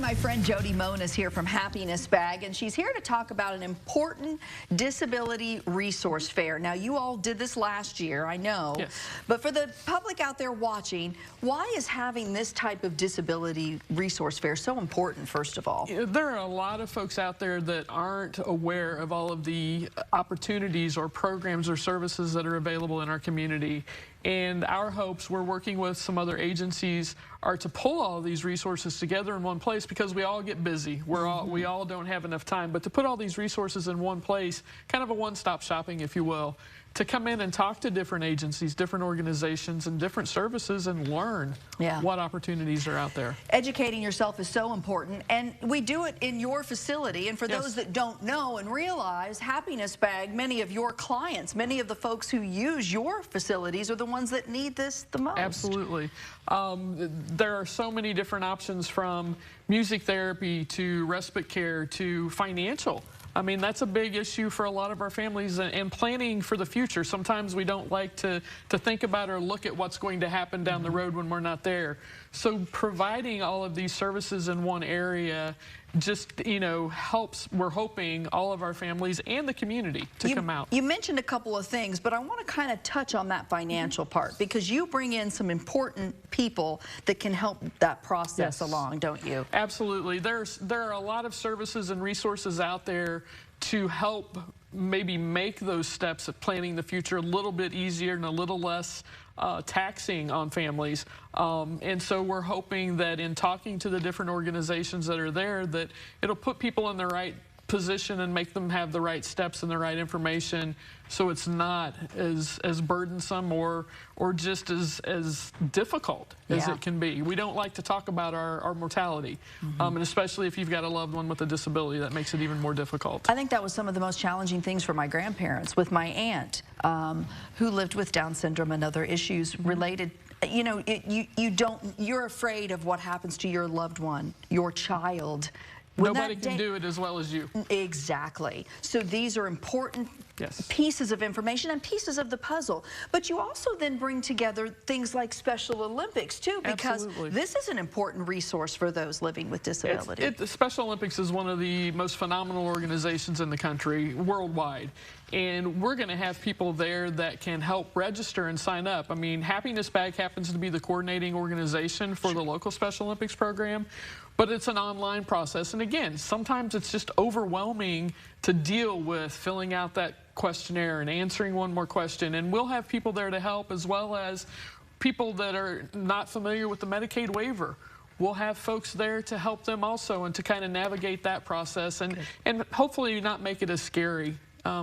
My friend Jody Moan is here from Happiness Bag, and she's here to talk about an important disability resource fair. Now, you all did this last year, I know, yes. But for the public out there watching, why is having this type of disability resource fair so important, first of all? There are a lot of folks out there that aren't aware of all of the opportunities or programs or services that are available in our community. And our hopes, we're working with some other agencies, are to pull all of these resources together in one place, because we all get busy. We all don't have enough time. But to put all these resources in one place, kind of a one-stop shopping, if you will, to come in and talk to different agencies, different organizations, and different services and learn what opportunities are out there. Educating yourself is so important, and we do it in your facility. And for those that don't know and realize, Happiness Bag, many of your clients, many of the folks who use your facilities are the ones that need this the most. Absolutely. There are so many different options, from music therapy to respite care to financial. I mean, that's a big issue for a lot of our families, and planning for the future. Sometimes we don't like to think about or look at what's going to happen down the road when we're not there. So providing all of these services in one area just, helps, we're hoping, all of our families and the community to come out. You mentioned a couple of things, but I want to kind of touch on that financial part, because you bring in some important people that can help that process along, don't you? Absolutely. There are a lot of services and resources out there to help maybe make those steps of planning the future a little bit easier and a little less taxing on families. And so we're hoping that in talking to the different organizations that are there, that it'll put people in the right position and make them have the right steps and the right information, so it's not as burdensome or just as difficult as it can be. We don't like to talk about our mortality, and especially if you've got a loved one with a disability, that makes it even more difficult. I think that was some of the most challenging things for my grandparents, with my aunt who lived with Down syndrome and other issues related. You're afraid of what happens to your loved one, your child. Nobody can do it as well as you. Exactly. So these are important pieces of information and pieces of the puzzle. But you also then bring together things like Special Olympics, too, because this is an important resource for those living with disability. The Special Olympics is one of the most phenomenal organizations in the country, worldwide. And we're going to have people there that can help register and sign up. I mean, Happiness Bag happens to be the coordinating organization for the local Special Olympics program, but it's an online process. And again, sometimes it's just overwhelming to deal with filling out that questionnaire and answering one more question. And we'll have people there to help, as well as people that are not familiar with the Medicaid waiver. We'll have folks there to help them also, and to kind of navigate that process, and hopefully not make it as scary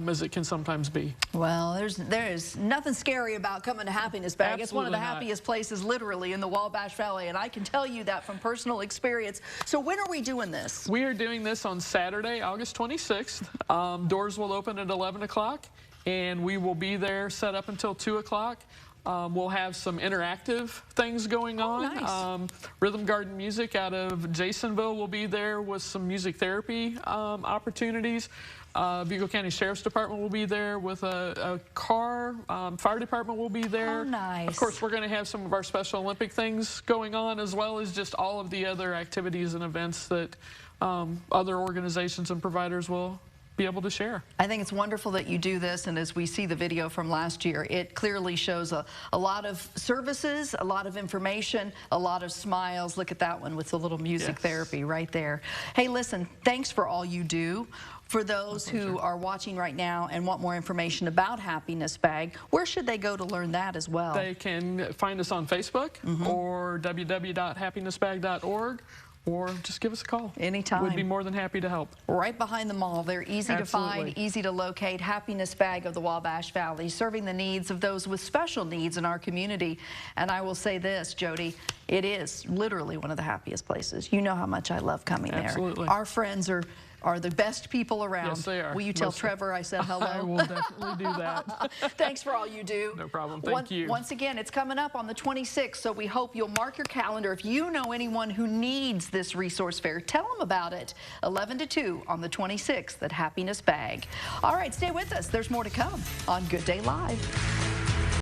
as it can sometimes be. Well, there's nothing scary about coming to Happiness Bag. Absolutely it's one of the happiest places, literally, in the Wabash Valley, and I can tell you that from personal experience. So when are we doing this? We are doing this on Saturday, August 26th. Doors will open at 11 o'clock, and we will be there set up until 2 o'clock. We'll have some interactive things going on. Nice. Rhythm Garden Music out of Jasonville will be there with some music therapy opportunities. Bugle County Sheriff's Department will be there with a car. Fire Department will be there. Oh, nice. Of course, we're going to have some of our Special Olympic things going on, as well as just all of the other activities and events that other organizations and providers will be able to share. I think it's wonderful that you do this, and as we see the video from last year, it clearly shows a lot of services, a lot of information, a lot of smiles. Look at that one with the little music therapy right there. Hey, listen, thanks for all you do. For those who are watching right now and want more information about Happiness Bag, where should they go to learn that as well? They can find us on Facebook or www.happinessbag.org. Or just give us a call. Anytime. We'd be more than happy to help. Right behind the mall. They're easy to find, easy to locate. Happiness Bag of the Wabash Valley, serving the needs of those with special needs in our community. And I will say this, Jody, it is literally one of the happiest places. You know how much I love coming there. Our friends are the best people around. Yes, they are. Will you tell Trevor I said hello? I will definitely do that. Thanks for all you do. No problem. Thank you. Once again, it's coming up on the 26th, so we hope you'll mark your calendar. If you know anyone who needs this resource fair, tell them about it. 11 to 2 on the 26th at Happiness Bag. All right, stay with us. There's more to come on Good Day Live.